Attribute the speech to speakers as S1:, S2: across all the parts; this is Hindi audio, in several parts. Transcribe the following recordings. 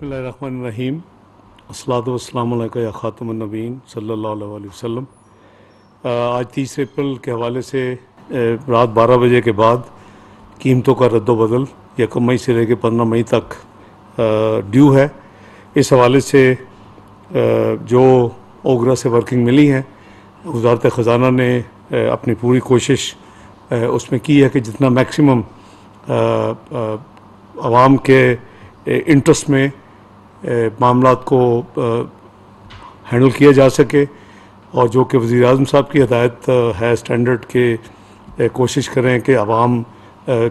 S1: बिस्मिल्लाहिर्रहमानिर्रहीम अस्सलातु वस्सलामु अलैका या खातमुन नबीयीन सल्लल्लाहु अलैहि वसल्लम। आज 30 अप्रैल के हवाले से रात 12 बजे के बाद कीमतों का रद्द-बदल 1 मई से लेकर 15 मई तक ड्यू है। इस हवाले से जो ओगरा से वर्किंग मिली है, वज़ारत ख़ज़ाना ने अपनी पूरी कोशिश उसमें की है कि जितना मैक्सिमम आवाम के इंटरेस्ट में मामलात को हैंडल किया जा सके, और जो कि वज़ीर आज़म साहब की हिदायत है स्टैंडर्ड के कोशिश करें कि आवाम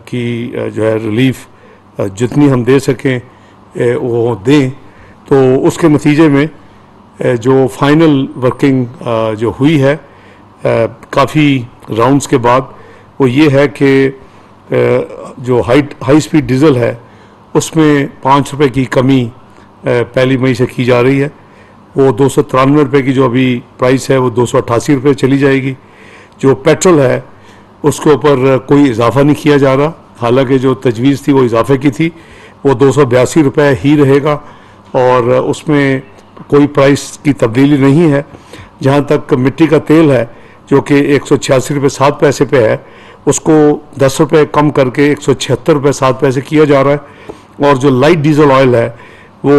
S1: की जो है रिलीफ जितनी हम दे सकें वो दें। तो उसके नतीजे में जो फाइनल वर्किंग जो हुई है काफ़ी राउंड्स के बाद, वो ये है कि जो हाई स्पीड डीज़ल है उसमें 5 रुपये की कमी 1 मई से की जा रही है। वो 293 रुपये की जो अभी प्राइस है वो 288 रुपये चली जाएगी। जो पेट्रोल है उसके ऊपर कोई इजाफा नहीं किया जा रहा, हालांकि जो तजवीज़ थी वो इजाफे की थी, वो 282 रुपये ही रहेगा और उसमें कोई प्राइस की तब्दीली नहीं है। जहाँ तक मिट्टी का तेल है जो कि 186 रुपये 7 पैसे पे है, उसको 10 रुपये कम करके 176 रुपये 7 पैसे किया जा रहा है। और जो लाइट डीजल ऑयल है वो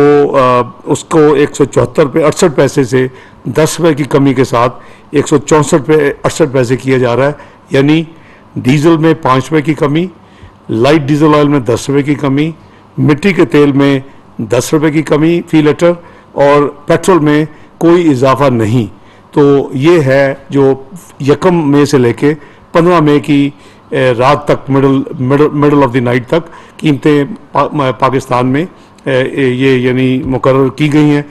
S1: उसको 174 रुपये 68 पैसे से 10 रुपये की कमी के साथ 164 रुपये 68 पैसे किया जा रहा है। यानी डीजल में 5 रुपये की कमी, लाइट डीजल ऑयल में 10 रुपये की कमी, मिट्टी के तेल में 10 रुपये की कमी फी लीटर, और पेट्रोल में कोई इजाफा नहीं। तो ये है जो 1 मई से लेके 15 मई की रात तक मिडल ऑफ द नाइट तक कीमतें पाकिस्तान में ये यानी मुकर्रर की गई हैं।